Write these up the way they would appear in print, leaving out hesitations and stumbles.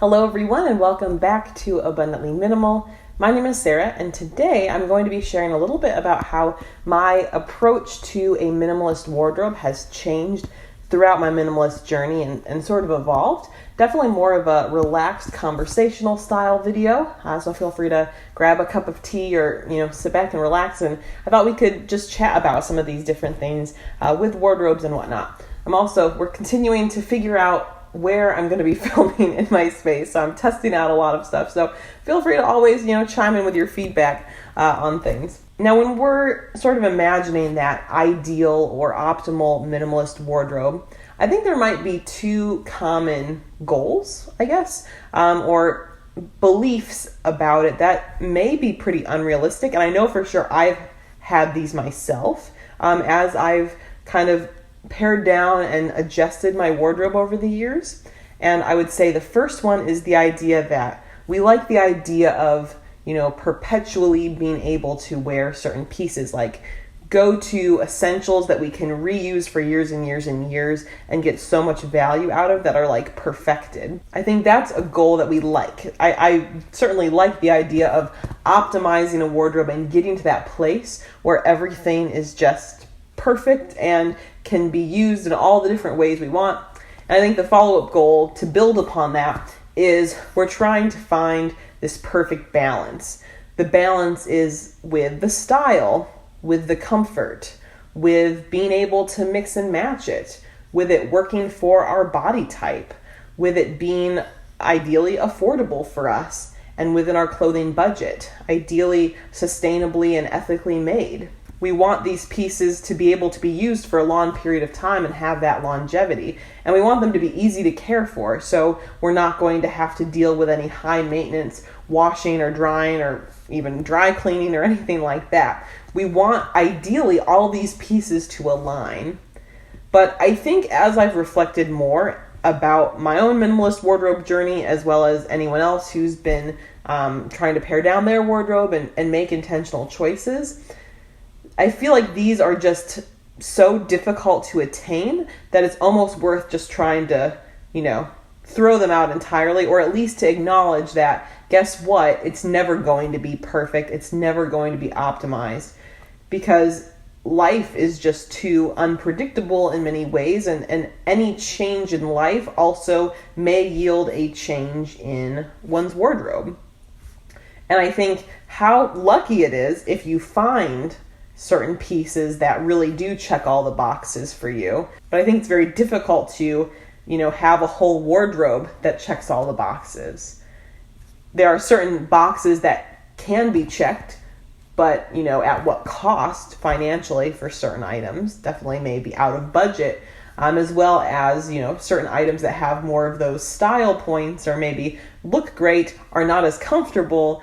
Hello everyone and welcome back to Abundantly Minimal. My name is Sarah and today I'm going to be sharing a little bit about how my approach to a minimalist wardrobe has changed throughout my minimalist journey and sort of evolved. Definitely more of a relaxed conversational style video, so feel free to grab a cup of tea or sit back and relax, and I thought we could just chat about some of these different things with wardrobes and whatnot. We're continuing to figure out where I'm going to be filming in my space. So I'm testing out a lot of stuff. So feel free to always, chime in with your feedback on things. Now, when we're sort of imagining that ideal or optimal minimalist wardrobe, I think there might be two common goals, I guess, or beliefs about it that may be pretty unrealistic. And I know for sure I've had these myself as I've kind of pared down and adjusted my wardrobe over the years. And I would say the first one is the idea that we like the idea of, perpetually being able to wear certain pieces, like go-to essentials that we can reuse for years and years and years and get so much value out of that are like perfected. I think that's a goal that we like. I certainly like the idea of optimizing a wardrobe and getting to that place where everything is just perfect and can be used in all the different ways we want. And I think the follow-up goal to build upon that is we're trying to find this perfect balance. The balance is with the style, with the comfort, with being able to mix and match it, with it working for our body type, with it being ideally affordable for us and within our clothing budget, ideally sustainably and ethically made. We want these pieces to be able to be used for a long period of time and have that longevity. And we want them to be easy to care for, so we're not going to have to deal with any high maintenance washing or drying or even dry cleaning or anything like that. We want, ideally, all these pieces to align. But I think as I've reflected more about my own minimalist wardrobe journey, as well as anyone else who's been trying to pare down their wardrobe and make intentional choices, I feel like these are just so difficult to attain that it's almost worth just trying to, throw them out entirely, or at least to acknowledge that, guess what? It's never going to be perfect. It's never going to be optimized because life is just too unpredictable in many ways, and any change in life also may yield a change in one's wardrobe. And I think how lucky it is if you find certain pieces that really do check all the boxes for you. But I think it's very difficult to, have a whole wardrobe that checks all the boxes. There are certain boxes that can be checked, but, at what cost financially for certain items, definitely may be out of budget, as well as, certain items that have more of those style points or maybe look great are not as comfortable.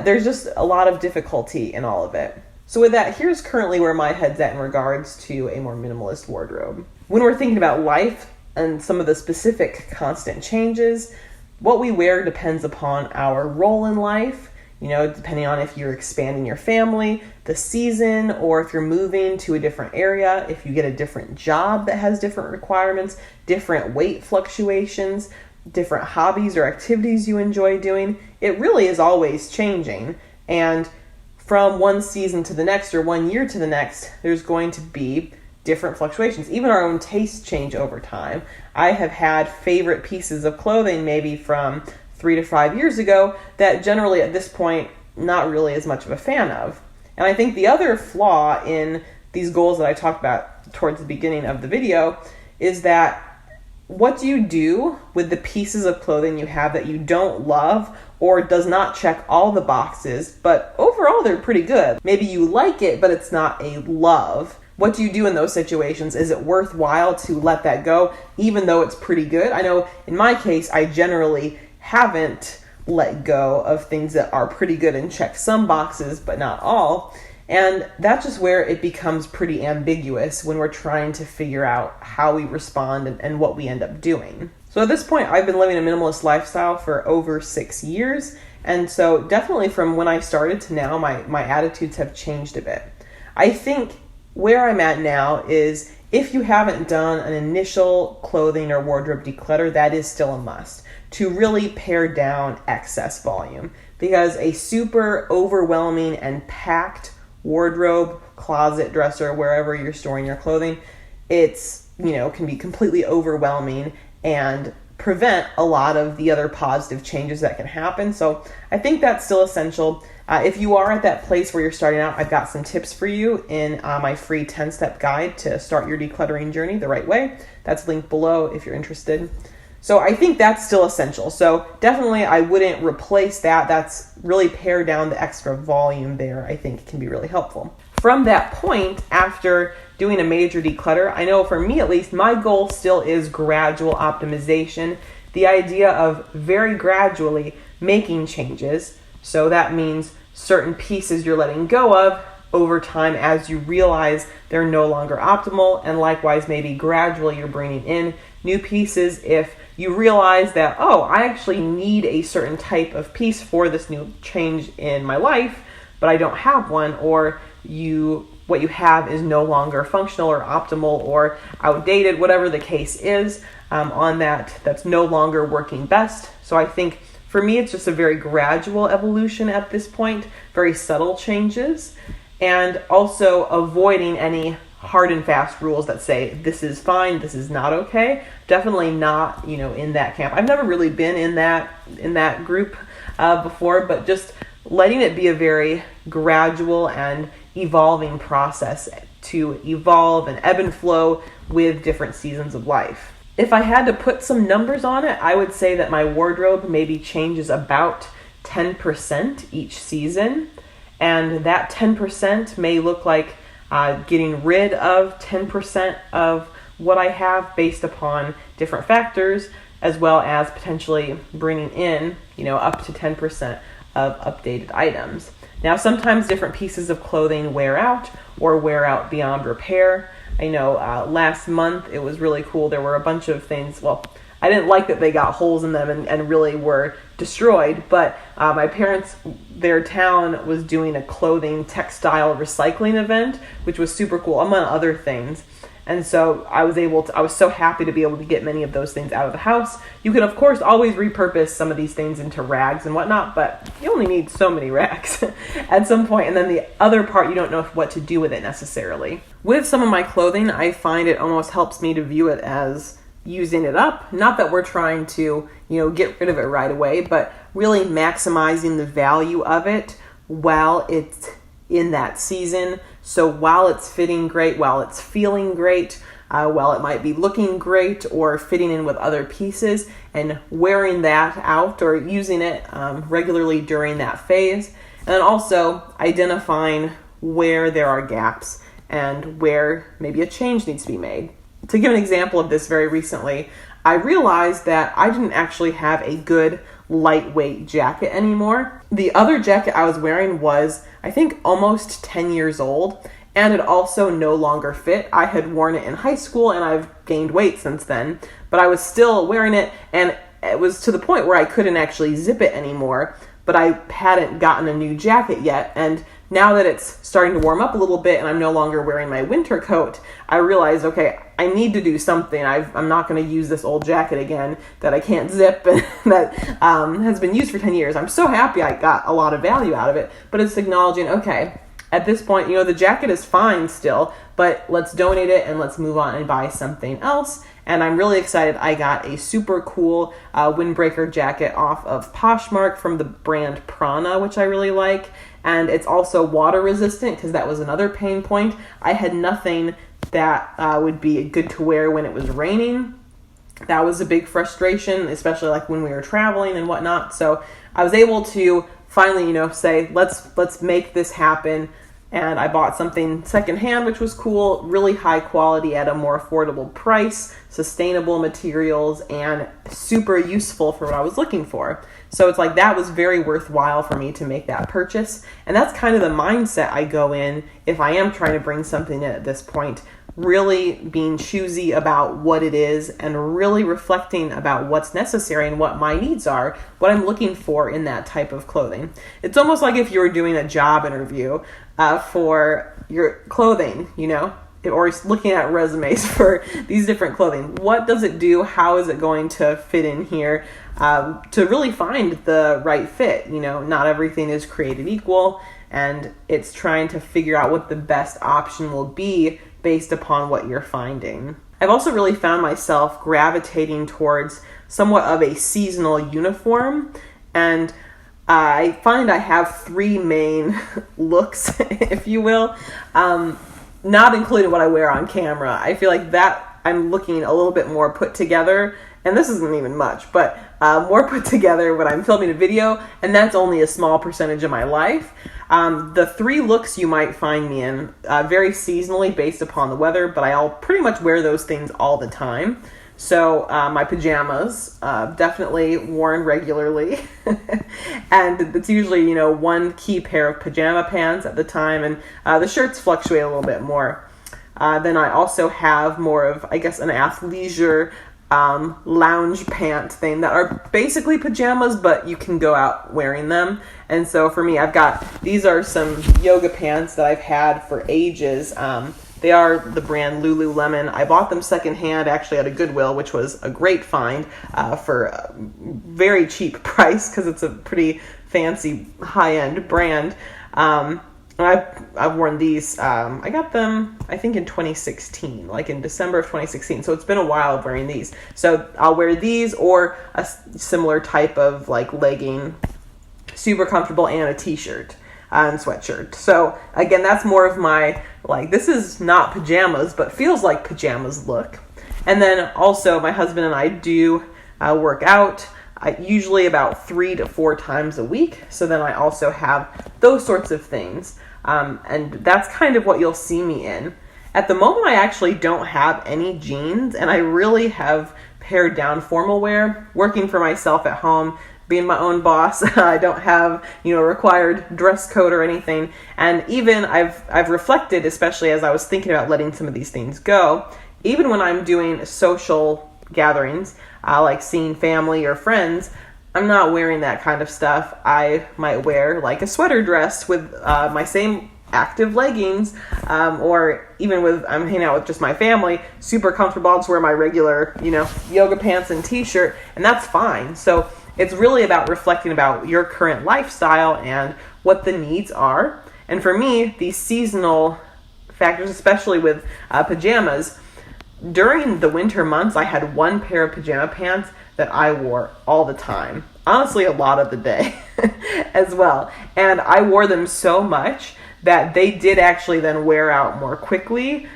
There's just a lot of difficulty in all of it. So with that, here's currently where my head's at in regards to a more minimalist wardrobe. When we're thinking about life and some of the specific constant changes, what we wear depends upon our role in life, depending on if you're expanding your family, the season, or if you're moving to a different area, if you get a different job that has different requirements, different weight fluctuations, different hobbies or activities you enjoy doing. It really is always changing. And from one season to the next or 1 year to the next, there's going to be different fluctuations. Even our own tastes change over time. I have had favorite pieces of clothing maybe from 3 to 5 years ago that generally at this point, not really as much of a fan of. And I think the other flaw in these goals that I talked about towards the beginning of the video is that what do you do with the pieces of clothing you have that you don't love or does not check all the boxes, but overall they're pretty good? Maybe you like it, but it's not a love. What do you do in those situations? Is it worthwhile to let that go, even though it's pretty good? I know in my case, I generally haven't let go of things that are pretty good and check some boxes, but not all. And that's just where it becomes pretty ambiguous when we're trying to figure out how we respond and what we end up doing. So at this point, I've been living a minimalist lifestyle for over 6 years. And so definitely from when I started to now, my attitudes have changed a bit. I think where I'm at now is if you haven't done an initial clothing or wardrobe declutter, that is still a must. to really pare down excess volume, because a super overwhelming and packed wardrobe, closet, dresser, wherever you're storing your clothing, it's, can be completely overwhelming and prevent a lot of the other positive changes that can happen. So I think that's still essential. If you are at that place where you're starting out, I've got some tips for you in my free 10-step guide to start your decluttering journey the right way. That's linked below if you're interested. So I think that's still essential. So definitely I wouldn't replace that. That's really pare down the extra volume there. I think can be really helpful. From that point, after doing a major declutter, I know for me at least, my goal still is gradual optimization. The idea of very gradually making changes. So that means certain pieces you're letting go of over time as you realize they're no longer optimal, and likewise maybe gradually you're bringing in new pieces if you realize that, I actually need a certain type of piece for this new change in my life, but I don't have one, or what you have is no longer functional or optimal or outdated, whatever the case is on that's no longer working best. So I think for me, it's just a very gradual evolution at this point, very subtle changes, and also avoiding any hard and fast rules that say this is fine, this is not okay. Definitely not, in that camp. I've never really been in that group before, but just letting it be a very gradual and evolving process to evolve and ebb and flow with different seasons of life. If I had to put some numbers on it, I would say that my wardrobe maybe changes about 10% each season. And that 10% may look like getting rid of 10% of what I have based upon different factors, as well as potentially bringing in, up to 10% of updated items. Now, sometimes different pieces of clothing wear out or wear out beyond repair. I know last month it was really cool. There were a bunch of things. Well, I didn't like that they got holes in them and really were destroyed, but my parents, their town was doing a clothing textile recycling event, which was super cool, among other things. And so I was so happy to be able to get many of those things out of the house. You can, of course, always repurpose some of these things into rags and whatnot, but you only need so many rags at some point. And then the other part, you don't know what to do with it necessarily. With some of my clothing, I find it almost helps me to view it as using it up. Not that we're trying to, get rid of it right away, but really maximizing the value of it while it's in that season. So while it's fitting great, while it's feeling great, while it might be looking great or fitting in with other pieces, and wearing that out or using it regularly during that phase. And then also identifying where there are gaps and where maybe a change needs to be made. To give an example of this, very recently, I realized that I didn't actually have a good lightweight jacket anymore. The other jacket I was wearing was, I think, almost 10 years old, and it also no longer fit. I had worn it in high school and I've gained weight since then, but I was still wearing it, and it was to the point where I couldn't actually zip it anymore, but I hadn't gotten a new jacket yet. And now that it's starting to warm up a little bit and I'm no longer wearing my winter coat, I realized, okay, I need to do something. I'm not going to use this old jacket again that I can't zip and that has been used for 10 years. I'm so happy I got a lot of value out of it, but it's acknowledging, okay, at this point, the jacket is fine still, but let's donate it and let's move on and buy something else. And I'm really excited. I got a super cool windbreaker jacket off of Poshmark from the brand Prana, which I really like. And it's also water resistant, because that was another pain point. I had nothing that would be good to wear when it was raining. That was a big frustration, especially like when we were traveling and whatnot. So I was able to finally, say, let's make this happen. And I bought something secondhand, which was cool, really high quality at a more affordable price, sustainable materials, and super useful for what I was looking for. So it's like that was very worthwhile for me to make that purchase. And that's kind of the mindset I go in if I am trying to bring something in at this point, really being choosy about what it is and really reflecting about what's necessary and what my needs are, what I'm looking for in that type of clothing. It's almost like if you were doing a job interview for your clothing, or looking at resumes for these different clothing. What does it do? How is it going to fit in here? To really find the right fit. Not everything is created equal, and it's trying to figure out what the best option will be based upon what you're finding. I've also really found myself gravitating towards somewhat of a seasonal uniform, and I find I have three main looks, if you will, not including what I wear on camera. I feel like that I'm looking a little bit more put together, and this isn't even much, but more put together when I'm filming a video, and that's only a small percentage of my life. The three looks you might find me in vary seasonally based upon the weather, but I'll pretty much wear those things all the time. So my pajamas, definitely worn regularly. And it's usually, one key pair of pajama pants at the time, and the shirts fluctuate a little bit more. Then I also have more of, I guess, an athleisure lounge pant thing that are basically pajamas, but you can go out wearing them. And so for me, these are some yoga pants that I've had for ages. They are the brand Lululemon. I bought them secondhand, actually at a Goodwill, which was a great find for a very cheap price because it's a pretty fancy high-end brand. And I've worn these. I got them, I think, in 2016, like in December of 2016. So it's been a while of wearing these. So I'll wear these or a similar type of like legging, super comfortable, and a t-shirt. And sweatshirt. So again, that's more of my, this is not pajamas, but feels like pajamas look. And then also my husband and I do work out usually about 3 to 4 times a week. So then I also have those sorts of things. And that's kind of what you'll see me in. At the moment, I actually don't have any jeans, and I really have pared down formal wear, working for myself at home, being my own boss. I don't have, required dress code or anything. And even I've reflected, especially as I was thinking about letting some of these things go, even when I'm doing social gatherings, like seeing family or friends, I'm not wearing that kind of stuff. I might wear like a sweater dress with my same active leggings, or even with, I'm hanging out with just my family, super comfortable. I'll just wear my regular, yoga pants and t-shirt, and that's fine. So it's really about reflecting about your current lifestyle and what the needs are. And for me, these seasonal factors, especially with pajamas, during the winter months, I had one pair of pajama pants that I wore all the time. Honestly, a lot of the day as well. And I wore them so much that they did actually then wear out more quickly.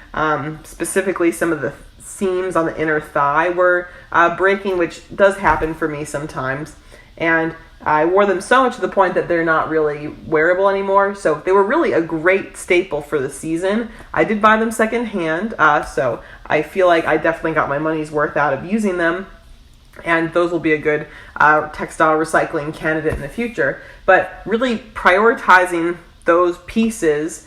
Specifically, some of the seams on the inner thigh were breaking, which does happen for me sometimes. And I wore them so much to the point that they're not really wearable anymore. So they were really a great staple for the season. I did buy them secondhand, so I feel like I definitely got my money's worth out of using them. And those will be a good textile recycling candidate in the future. But really prioritizing those pieces,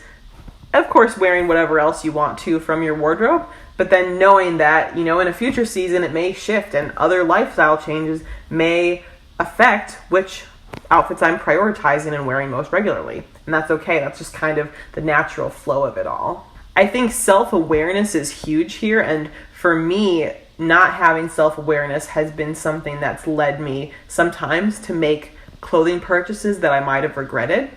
of course wearing whatever else you want to from your wardrobe, but then knowing that, in a future season it may shift and other lifestyle changes may affect which outfits I'm prioritizing and wearing most regularly. And that's okay. That's just kind of the natural flow of it all. I think self-awareness is huge here, and for me, not having self-awareness has been something that's led me sometimes to make clothing purchases that I might have regretted.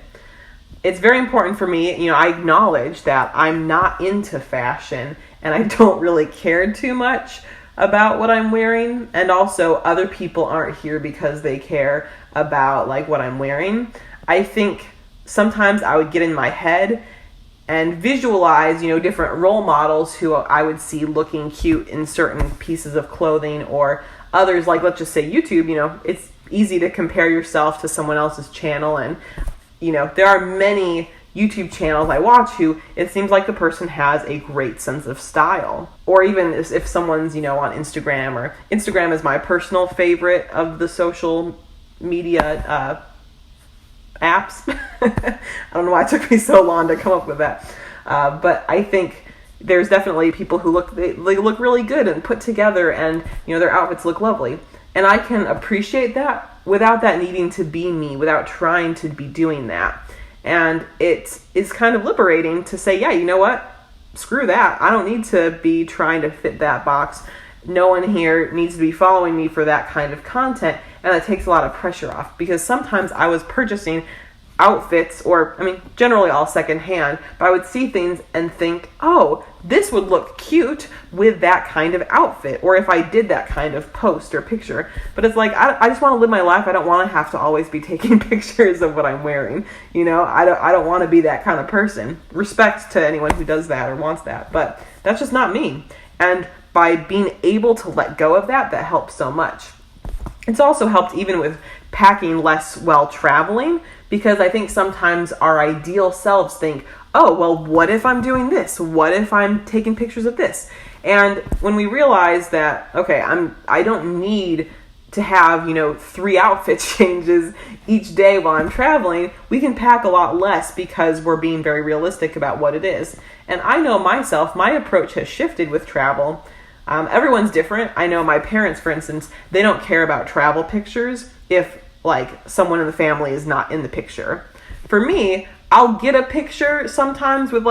It's very important for me, I acknowledge that I'm not into fashion and I don't really care too much about what I'm wearing, and also other people aren't here because they care about what I'm wearing. I think sometimes I would get in my head and visualize, different role models who I would see looking cute in certain pieces of clothing, or others, let's just say YouTube, it's easy to compare yourself to someone else's channel, and there are many YouTube channels I watch who it seems like the person has a great sense of style. Or even if someone's, on Instagram, or Instagram is my personal favorite of the social media apps. I don't know why it took me so long to come up with that. But I think there's definitely people who look really good and put together, and, their outfits look lovely. And I can appreciate that without that needing to be me, without trying to be doing that. And it is kind of liberating to say, yeah, you know what? screw that. I don't need to be trying to fit that box. No one here needs to be following me for that kind of content. And that takes a lot of pressure off, because sometimes I was purchasing outfits, or generally all secondhand, but I would see things and think, oh, this would look cute with that kind of outfit, or if I did that kind of post or picture. But it's like, I just want to live my life. I don't want to have to always be taking pictures of what I'm wearing. I don't want to be that kind of person. Respect to anyone who does that or wants that, but that's just not me. And by being able to let go of that helps so much. It's also helped even with packing less while traveling, because I think sometimes our ideal selves think, oh, well, what if I'm doing this? What if I'm taking pictures of this? And when we realize that, okay, I don't need to have, 3 outfit changes each day while I'm traveling, we can pack a lot less because we're being very realistic about what it is. And I know myself, my approach has shifted with travel. Everyone's different. I know my parents, for instance, they don't care about travel pictures if someone in the family is not in the picture. For me, I'll get a picture sometimes with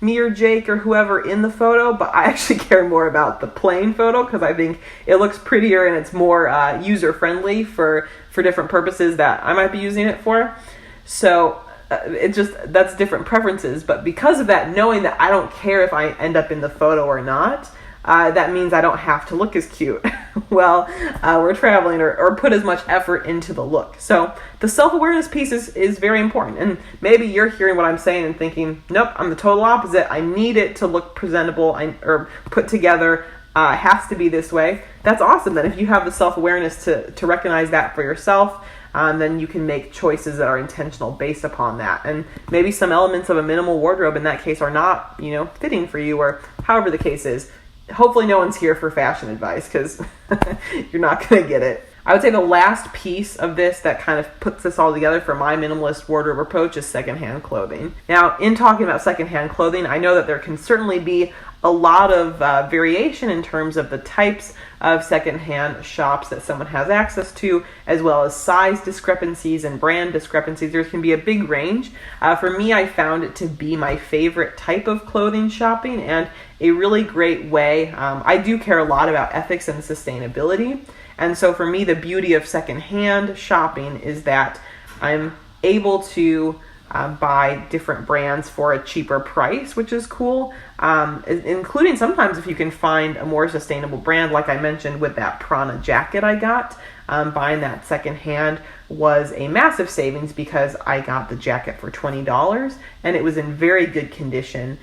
me or Jake or whoever in the photo, but I actually care more about the plain photo because I think it looks prettier and it's more user friendly for different purposes that I might be using it for. So that's different preferences. But because of that, knowing that I don't care if I end up in the photo or not, that means I don't have to look as cute while we're traveling or put as much effort into the look. So the self-awareness piece is very important. And maybe you're hearing what I'm saying and thinking, nope, I'm the total opposite. I need it to look presentable or put together. It has to be this way. That's awesome. Then if you have the self-awareness to recognize that for yourself, then you can make choices that are intentional based upon that. And maybe some elements of a minimal wardrobe in that case are not, fitting for you, or however the case is. Hopefully no one's here for fashion advice, because you're not going to get it. I would say the last piece of this that kind of puts this all together for my minimalist wardrobe approach is secondhand clothing. Now, in talking about secondhand clothing, I know that there can certainly be a lot of variation in terms of the types of secondhand shops that someone has access to, as well as size discrepancies and brand discrepancies. There can be a big range. For me, I found it to be my favorite type of clothing shopping and a really great way. I do care a lot about ethics and sustainability. And so for me, the beauty of secondhand shopping is that I'm able to buy different brands for a cheaper price, which is cool, including sometimes if you can find a more sustainable brand, like I mentioned with that Prana jacket I got. Buying that secondhand was a massive savings because I got the jacket for $20 and it was in very good condition,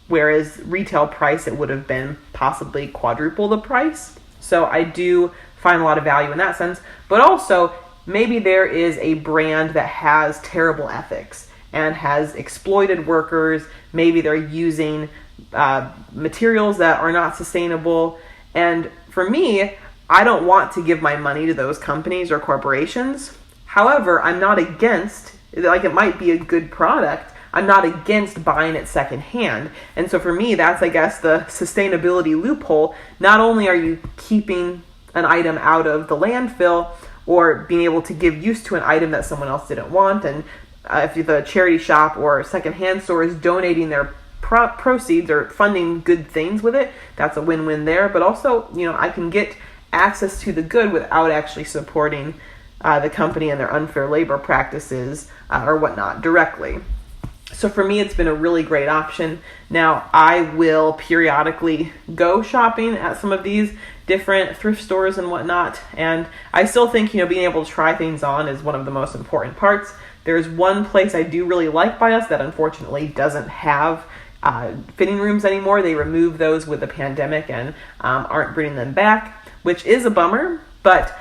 whereas retail price it would have been possibly quadruple the price. So I do find a lot of value in that sense, but also maybe there is a brand that has terrible ethics and has exploited workers. Maybe they're using materials that are not sustainable. And for me, I don't want to give my money to those companies or corporations. However, I'm not against, it might be a good product. I'm not against buying it secondhand. And so for me, that's, I guess, the sustainability loophole. Not only are you keeping an item out of the landfill or being able to give use to an item that someone else didn't want, and if the charity shop or secondhand store is donating their proceeds or funding good things with it, that's a win-win there. But also, I can get access to the good without actually supporting the company and their unfair labor practices or whatnot directly. So for me, it's been a really great option. Now, I will periodically go shopping at some of these different thrift stores and whatnot. And I still think, being able to try things on is one of the most important parts. There's one place I do really like by us that unfortunately doesn't have fitting rooms anymore. They removed those with the pandemic and aren't bringing them back, which is a bummer. But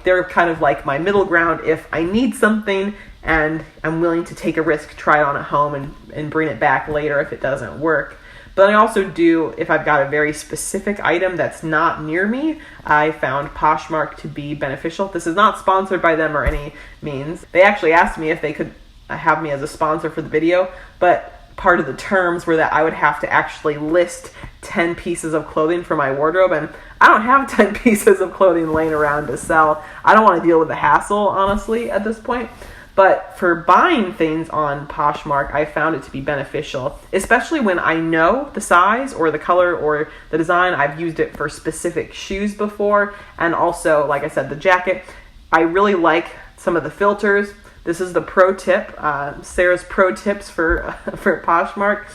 they're kind of like my middle ground. If I need something and I'm willing to take a risk, try it on at home and bring it back later if it doesn't work. But I also do, if I've got a very specific item that's not near me, I found Poshmark to be beneficial. This is not sponsored by them or any means. They actually asked me if they could have me as a sponsor for the video, but part of the terms were that I would have to actually list 10 pieces of clothing for my wardrobe, and I don't have 10 pieces of clothing laying around to sell. I don't want to deal with the hassle, honestly, at this point. But for buying things on Poshmark, I found it to be beneficial, especially when I know the size or the color or the design. I've used it for specific shoes before, and also, like I said, the jacket. I really like some of the filters. This is the pro tip, Sarah's pro tips for Poshmark.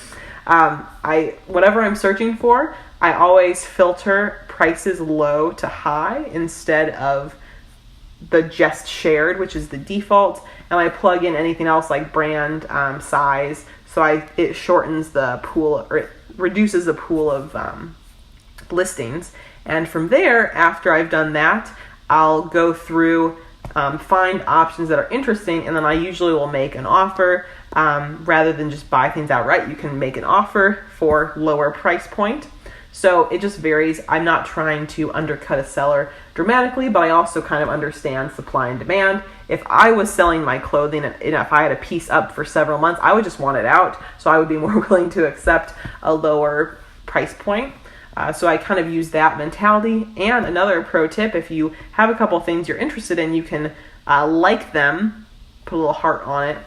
Whatever I'm searching for, I always filter prices low to high instead of the just shared, which is the default, and I plug in anything else like brand, size, so it shortens the pool, or it reduces the pool of listings. And from there, after I've done that, I'll go through, find options that are interesting, and then I usually will make an offer. Rather than just buy things outright, you can make an offer for lower price point. So it just varies. I'm not trying to undercut a seller dramatically, but I also kind of understand supply and demand. If I was selling my clothing and if I had a piece up for several months, I would just want it out. So I would be more willing to accept a lower price point. So I kind of use that mentality. And another pro tip, if you have a couple things you're interested in, you can like them, put a little heart on it.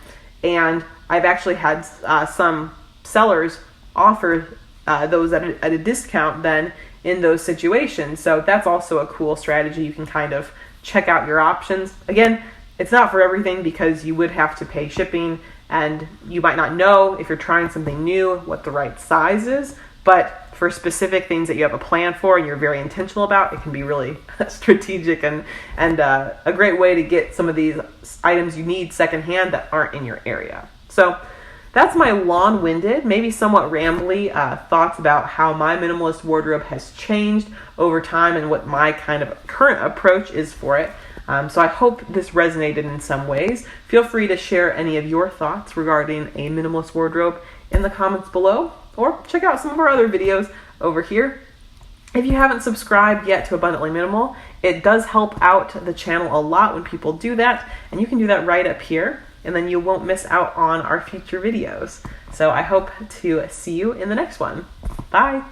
And I've actually had some sellers offer those at a discount then in those situations. So that's also a cool strategy. You can kind of check out your options. Again, it's not for everything because you would have to pay shipping, and you might not know if you're trying something new what the right size is. But for specific things that you have a plan for and you're very intentional about, it can be really strategic and a great way to get some of these items you need secondhand that aren't in your area. So that's my long-winded, maybe somewhat rambly thoughts about how my minimalist wardrobe has changed over time and what my kind of current approach is for it. So I hope this resonated in some ways. Feel free to share any of your thoughts regarding a minimalist wardrobe in the comments below, or check out some of our other videos over here. If you haven't subscribed yet to Abundantly Minimal, it does help out the channel a lot when people do that, and you can do that right up here, and then you won't miss out on our future videos. So I hope to see you in the next one. Bye.